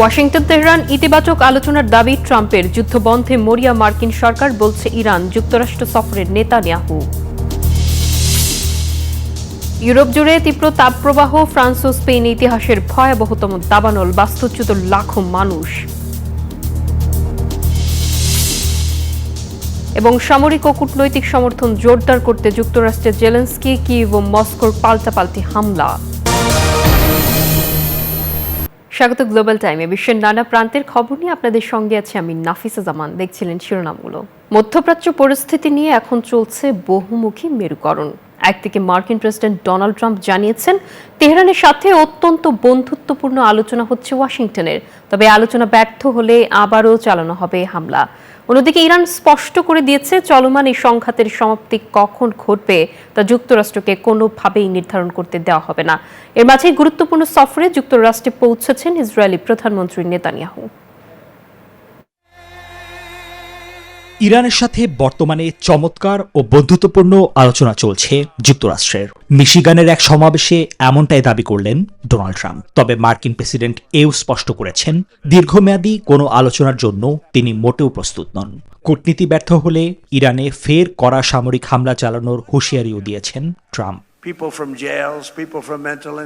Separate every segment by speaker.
Speaker 1: Washington Tehran ইতিবাচক আলোচনার দাবি ট্রাম্পের, যুদ্ধবন্ধে মরিয়া মার্কিন সরকার, বলছে ইরান। যুক্তরাষ্ট্র সফরের নেতানিয়াহু। ইউরোপ জুড়ে তীব্র তাপপ্রবাহ, ফ্রান্স ও স্পেন ইতিহাসের ভয়াবহতম দাবানল, বাস্তুচ্যুত লাখো মানুষ। এবং সামরিক ও কূটনৈতিক সমর্থন জোরদার করতে যুক্তরাষ্ট্রের জেলেনস্কি, কিয়েভ ও মস্কোর পাল্টাপাল্টি হামলা। স্বাগত গ্লোবাল টাইমে। বিশ্বের নানা প্রান্তের খবর নিয়ে আপনাদের সঙ্গে আছে আমি নাফিসা জামান। দেখছিলেন শিরোনামগুলো। মধ্যপ্রাচ্য পরিস্থিতি নিয়ে এখন চলছে বহুমুখী মেরুকরণ। একদিকে মার্কিন প্রেসিডেন্ট ডোনাল্ড ট্রাম্প জানিয়েছেন তেহরানের সাথে অত্যন্ত বন্ধুত্বপূর্ণ আলোচনা হচ্ছে ওয়াশিংটনের, তবে আলোচনা ব্যর্থ হলে আবারও চালানো হবে হামলা। অন্যদিকে ইরান স্পষ্ট করে দিয়েছে চলমান এই সংঘাতের সমাপ্তি কখন ঘটবে তা যুক্তরাষ্ট্রকে কোনোভাবেই নির্ধারণ করতে দেওয়া হবে না। এর মাঝে গুরুত্বপূর্ণ সফরে যুক্তরাষ্ট্রে পৌঁছেছেন ইসরায়েলি প্রধানমন্ত্রী নেতানিয়াহু।
Speaker 2: ইরানের সাথে বর্তমানে চমৎকার ও বন্ধুত্বপূর্ণ আলোচনা চলছে যুক্তরাষ্ট্রের। মিশিগানের এক সমাবেশে এমনটাই দাবি করলেন ডোনাল্ড ট্রাম্প। তবে মার্কিন প্রেসিডেন্ট এও স্পষ্ট করেছেন দীর্ঘমেয়াদী কোনো আলোচনার জন্য তিনি মোটেও প্রস্তুত নন। কূটনীতি ব্যর্থ হলে ইরানে ফের কড়া সামরিক হামলা চালানোর হুঁশিয়ারিও দিয়েছেন ট্রাম্প।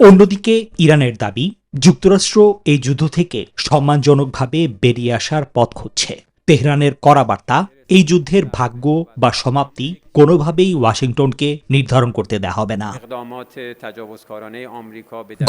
Speaker 2: অন্যদিকে ইরানের দাবি যুক্তরাষ্ট্র এই যুদ্ধ থেকে সম্মানজনকভাবে বেরিয়ে আসার পথ খুঁজছে। তেহরানের কড়া বার্তা, এই যুদ্ধের ভাগ্য বা সমাপ্তি কোনোভাবেই ওয়াশিংটনকে নির্ধারণ করতে দেওয়া হবে না।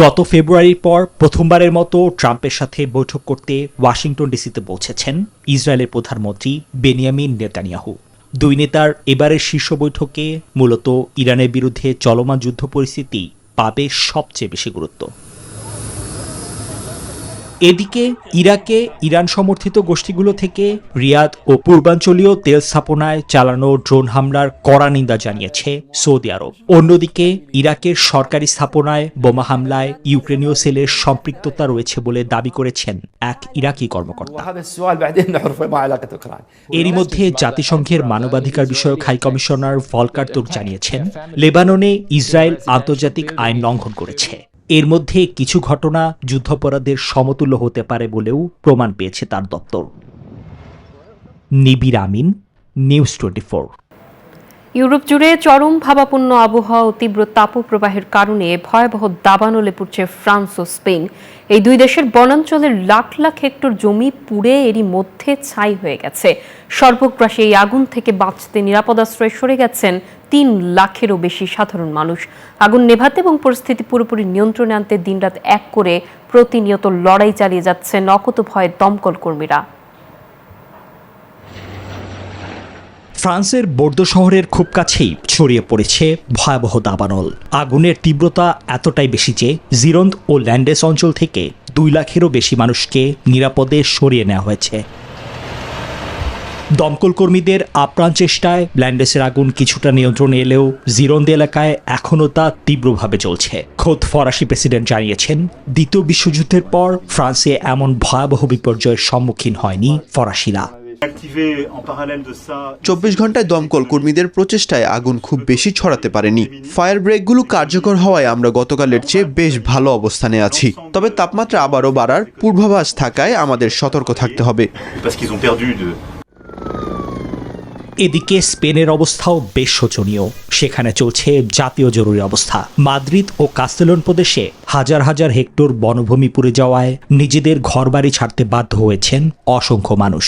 Speaker 2: গত ফেব্রুয়ারির পর প্রথমবারের মতো ট্রাম্পের সাথে বৈঠক করতে ওয়াশিংটন ডিসিতে পৌঁছেছেন ইসরায়েলের প্রধানমন্ত্রী বেনিয়ামিন নেতানিয়াহু। দুই নেতার এবারের শীর্ষ বৈঠকে মূলত ইরানের বিরুদ্ধে চলমান যুদ্ধ পরিস্থিতি পাবে সবচেয়ে বেশি গুরুত্ব। এদিকে ইরাকে ইরান সমর্থিত গোষ্ঠীগুলো থেকে রিয়াদ ও পূর্বাঞ্চলীয় তেল স্থাপনায় চালানো ড্রোন হামলার কড়া নিন্দা জানিয়েছে সৌদি আরব। অন্যদিকে ইরাকের সরকারি স্থাপনায় বোমা হামলায় ইউক্রেনীয় সেলের সম্পৃক্ততা রয়েছে বলে দাবি করেছেন এক ইরাকি কর্মকর্তা। এরই মধ্যে জাতিসংঘের মানবাধিকার বিষয়ক হাই কমিশনার ভলকার তুর্ক জানিয়েছেন লেবাননে ইসরায়েল আন্তর্জাতিক আইন লঙ্ঘন করেছে। এর মধ্যে কিছু ঘটনা যুদ্ধাপরাধের সমতুল্য হতে পারে বলেও প্রমাণ পেয়েছে তার দপ্তর। নিবির আমিন, নিউজ 24।
Speaker 1: ইউরোপ জুড়ে চরম ভাবাপন্ন আবহাওয়া ও তীব্র তাপপ্রবাহের কারণে ভয়াবহ দাবানলে পড়ছে ফ্রান্স ও স্পেন। এই দুই দেশের বনাঞ্চলের লাখ লাখ হেক্টর জমি পুড়ে এরই মধ্যে ছাই হয়ে গেছে। সর্বগ্রাসী এই আগুন থেকে বাঁচতে নিরাপদ আশ্রয়ে সরে গেছেন 3 লাখেরও বেশি সাধারণ মানুষ। আগুন নেভাতে এবং পরিস্থিতি পুরোপুরি নিয়ন্ত্রণে আনতে দিনরাত এক করে প্রতিনিয়ত লড়াই চালিয়ে যাচ্ছেন অকুতোভয় দমকল কর্মীরা।
Speaker 2: ফ্রান্সের বোর্দো শহরের খুব কাছেই ছড়িয়ে পড়েছে ভয়াবহ দাবানল। আগুনের তীব্রতা এতটাই বেশি যে জিরোন্দ ও ল্যান্ডেস অঞ্চল থেকে 2 লাখেরও বেশি মানুষকে নিরাপদে সরিয়ে নেওয়া হয়েছে। দমকল কর্মীদের আপ্রাণ চেষ্টায় ল্যান্ডেসের আগুন কিছুটা নিয়ন্ত্রণে এলেও জিরোন্দ এলাকায় এখনও তা তীব্রভাবে চলছে। খোদ ফরাসি প্রেসিডেন্ট জানিয়েছেন দ্বিতীয় বিশ্বযুদ্ধের পর ফ্রান্সে এমন ভয়াবহ বিপর্যয়ের সম্মুখীন হয়নি ফরাসিরা।
Speaker 3: 24 ঘন্টায় দমকল কর্মীদের প্রচেষ্টায় আগুন খুব বেশি ছড়াতে পারেনি। ফায়ার ব্রেকগুলো কার্যকর হওয়ায় আমরা গতকালের চেয়ে বেশ ভালো অবস্থানে আছি। তবে তাপমাত্রা আবারও বাড়ার পূর্বাভাস থাকায় আমাদের সতর্ক থাকতে হবে।
Speaker 2: এদিকে স্পেনের অবস্থাও বেশ শোচনীয়। সেখানে চলছে জাতীয় জরুরি অবস্থা। মাদ্রিদ ও কাস্তেলন প্রদেশে হাজার হাজার হেক্টর বনভূমি পুড়ে যাওয়ায় নিজেদের ঘরবাড়ি ছাড়তে বাধ্য হয়েছেন অসংখ্য মানুষ।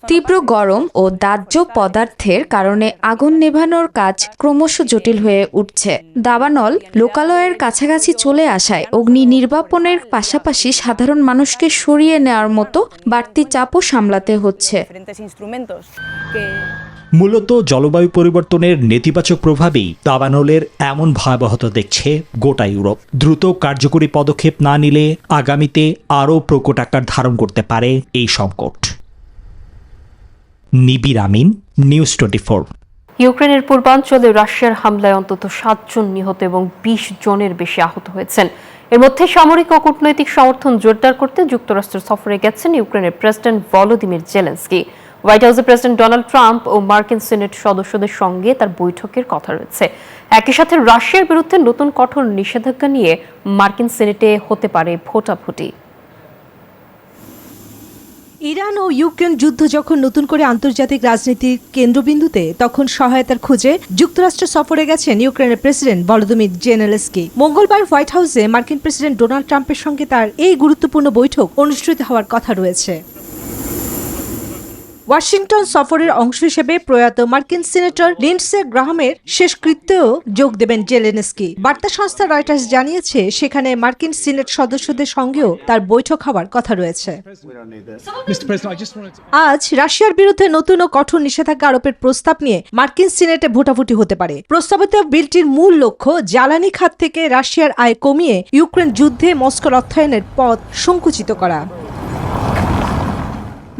Speaker 4: তীব্র গরম ও দাহ্য পদার্থের কারণে আগুন নেভানোর কাজ ক্রমশ জটিল হয়ে উঠছে। দাবানল লোকালয়ের কাছাকাছি চলে আসায় অগ্নি নির্বাপনের পাশাপাশি সাধারণ মানুষকে সরিয়ে নেওয়ার মতো বাড়তি চাপও সামলাতে হচ্ছে।
Speaker 2: মূলত জলবায়ু পরিবর্তনের নেতিবাচক প্রভাবেই দাবানলের এমন ভয়াবহতা দেখছে গোটা ইউরোপ। দ্রুত কার্যকরী পদক্ষেপ না নিলে আগামীতে আরও প্রকট আকার ধারণ করতে পারে এই সংকট। নিবির আমিন, নিউজ 24।
Speaker 1: ইউক্রেনের পূর্বাঞ্চলে রাশিয়ার হামলায় অন্তত 7 জন নিহত এবং 20 জনের বেশি আহত হয়েছেন। এর মধ্যে সামরিক ও কূটনৈতিক সমর্থন জোরদার করতে যুক্তরাষ্ট্র সফরে গেছেন ইউক্রেনের প্রেসিডেন্ট ভলোদিমির জেলেনস্কি। হোয়াইট হাউসে প্রেসিডেন্ট ডোনাল্ড ট্রাম্প ও মার্কিন সিনেট সদস্যদের সঙ্গে তার বৈঠকের কথা রয়েছে। একই সাথে রাশিয়ার বিরুদ্ধে নতুন কঠোর নিষেধাজ্ঞা নিয়ে মার্কিন সিনেটে হতে পারে ভোটাভুটি।
Speaker 5: ইরান ও ইউক্রেন যুদ্ধ যখন নতুন করে আন্তর্জাতিক রাজনীতির কেন্দ্রবিন্দুতে, তখন সহায়তার খোঁজে যুক্তরাষ্ট্র সফরে গেছেন ইউক্রেনের প্রেসিডেন্ট ভলোদিমির জেলেনস্কি। মঙ্গলবার হোয়াইট হাউসে মার্কিন প্রেসিডেন্ট ডোনাল্ড ট্রাম্পের সঙ্গে তার এই গুরুত্বপূর্ণ বৈঠক অনুষ্ঠিত হওয়ার কথা রয়েছে। ওয়াশিংটন সফরের অংশ হিসেবে প্রয়াত মার্কিন সিনেটর লিন্ডসে গ্রাহামের শেষকৃত্যেও যোগ দেবেন জেলেনস্কি। বার্তা সংস্থা রয়টার্স জানিয়েছে, সেখানে মার্কিন সিনেট সদস্যদের সঙ্গেও তার বৈঠক হওয়ার কথা রয়েছে। আজ রাশিয়ার বিরুদ্ধে নতুন ও কঠোর নিষেধাজ্ঞা আরোপের প্রস্তাব নিয়ে মার্কিন সিনেটে ভোটাভুটি হতে পারে। প্রস্তাবিত বিলটির মূল লক্ষ্য জ্বালানি খাত থেকে রাশিয়ার আয় কমিয়ে ইউক্রেন যুদ্ধে মস্কোর অর্থায়নের পথ সংকুচিত করা।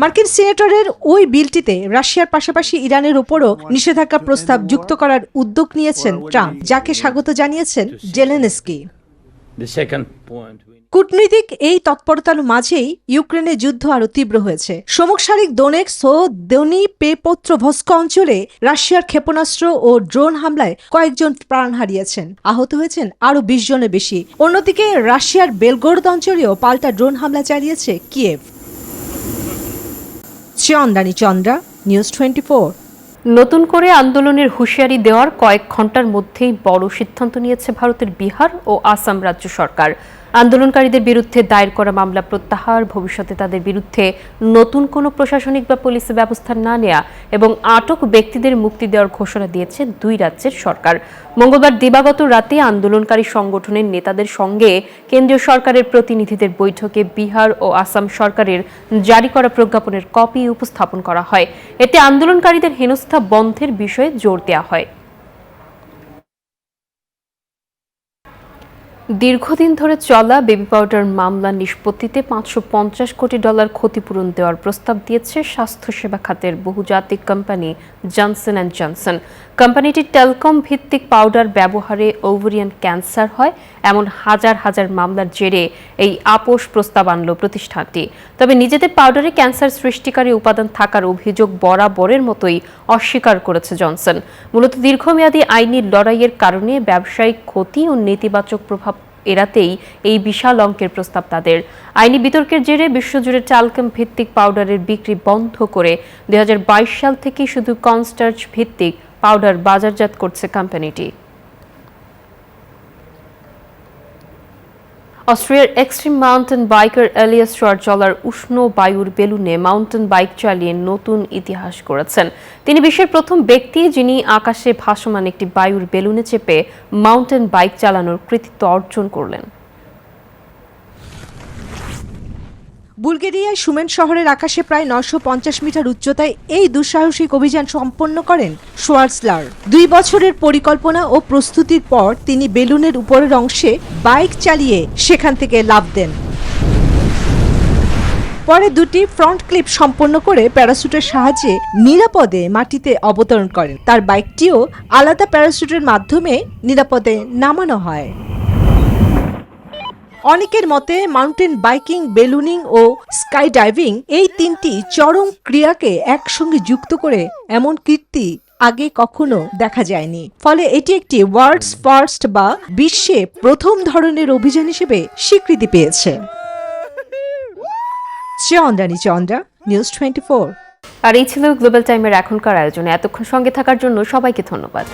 Speaker 5: মার্কিন সিনেটরের ওই বিলটিতে রাশিয়ার পাশাপাশি ইরানের উপরও নিষেধাজ্ঞা প্রস্তাব যুক্ত করার উদ্যোগ নিয়েছেন ট্রাম্প, যাকে স্বাগত জানিয়েছেন জেলেনস্কি। কূটনীতিক এই তৎপরতার মাঝেই ইউক্রেনের যুদ্ধ আরো তীব্র হয়েছে। সম্মুখসারিক দোনেক্স ও দনিপ্রোপেট্রোভস্ক অঞ্চলে রাশিয়ার ক্ষেপণাস্ত্র ও ড্রোন হামলায় কয়েকজন প্রাণ হারিয়েছেন, আহত হয়েছেন আরো 20 জনের বেশি। অন্যদিকে রাশিয়ার বেলগোরদ অঞ্চলেও পাল্টা ড্রোন হামলা চালিয়েছে কিয়েভ। চন্দ্রা, নিউজ 24।
Speaker 1: নতুন করে আন্দোলনের হুঁশিয়ারি দেওয়ার কয়েক ঘন্টার মধ্যেই বড় সিদ্ধান্ত নিয়েছে ভারতের বিহার ও আসাম রাজ্য সরকার। আন্দোলনকারীদের বিরুদ্ধে দায়ের করা মামলা প্রত্যাহার, ভবিষ্যতে তাদের বিরুদ্ধে নতুন কোনো প্রশাসনিক বা পুলিশি ব্যবস্থা না নেওয়া এবং আটক ব্যক্তিদের মুক্তি দেওয়ার ঘোষণা দিয়েছে দুই রাজ্যের সরকার। মঙ্গলবার দিবাগত রাতে আন্দোলনকারী সংগঠনের নেতাদের সঙ্গে কেন্দ্রীয় সরকারের প্রতিনিধিদের বৈঠকে বিহার ও আসাম সরকারের জারি করা প্রজ্ঞাপনের কপি উপস্থাপন করা হয়। এতে আন্দোলনকারীদের হেনস্থা বন্ধের বিষয়ে জোর দেওয়া হয়। দীর্ঘদিন ধরে চলা বেবি পাউডার মামলা নিষ্পত্তিতে $550 কোটি ক্ষতিপূরণ দেওয়ার প্রস্তাব দিয়েছে স্বাস্থ্যসেবা খাতের বহুজাতিক কোম্পানি জনসন অ্যান্ড জনসন। কোম্পানিটি টেলকম ভিত্তিক পাউডার ব্যবহারে ওভারিয়ান ক্যান্সার হয় এমন হাজার হাজার মামলার জেরে এই আপোষ প্রস্তাব আনল প্রতিষ্ঠানটি। তবে নিজেদের পাউডারে ক্যান্সার সৃষ্টিকারী উপাদান থাকার অভিযোগ বরাবরের মতোই অস্বীকার করেছে জনসন। মূলত দীর্ঘমেয়াদী আইনি লড়াইয়ের কারণে ব্যবসায়িক ক্ষতি ও নেতিবাচক প্রভাব এড়াতেই এই বিশাল অঙ্কের প্রস্তাব তাদের। আইনি বিতর্কের জেরে বিশ্বজুড়ে টালকম ভিত্তিক পাউডারের বিক্রি বন্ধ করে 2022 সাল থেকে শুধু কর্নস্টার্চ ভিত্তিক পাউডার বাজারজাত করছে কোম্পানিটি। অস্ট্রিয়ার এক্সট্রিম মাউন্টেন বাইকার এলিয়াস শোয়ারজলার উষ্ণ বায়ুর বেলুনে মাউন্টেন বাইক চালিয়ে নতুন ইতিহাস গড়েছেন। তিনি বিশ্বের প্রথম ব্যক্তি যিনি আকাশে ভাসমান একটি বায়ুর বেলুনে চেপে মাউন্টেন বাইক চালানোর কৃতিত্ব অর্জন করলেন।
Speaker 5: বুলগেরিয়ার সুমেন শহরের আকাশে প্রায় 950 মিটার উচ্চতায় এই দুঃসাহসিক অভিযান সম্পন্ন করেন শোয়ারজলার। 2 বছরের পরিকল্পনা ও প্রস্তুতির পর তিনি বেলুনের উপরের অংশে বাইক চালিয়ে সেখান থেকে লাফ দেন। পরে 2টি ফ্রন্ট ক্লিপ সম্পন্ন করে প্যারাশুটের সাহায্যে নিরাপদে মাটিতে অবতরণ করেন। তার বাইকটিও আলাদা প্যারাশুটের মাধ্যমে নিরাপদে নামানো হয়। অনেকের মতে মাউন্টেন বাইকিং, বেলুনিং ও স্কাই ডাইভিং এই 3টি চরম ক্রিয়াকে একসঙ্গে যুক্ত করে এমন কীর্তি আগে কখনো দেখা যায়নি। ফলে এটি একটি ওয়ার্ল্ডস ফার্স্ট বা বিশ্বে প্রথম ধরনের অভিযান হিসেবে স্বীকৃতি পেয়েছে। চন্দ্রা, নিউজ 24।
Speaker 1: আর এই ছিল গ্লোবাল টাইমের এখনকার আয়োজনে। এতক্ষণ সঙ্গে থাকার জন্য সবাইকে ধন্যবাদ।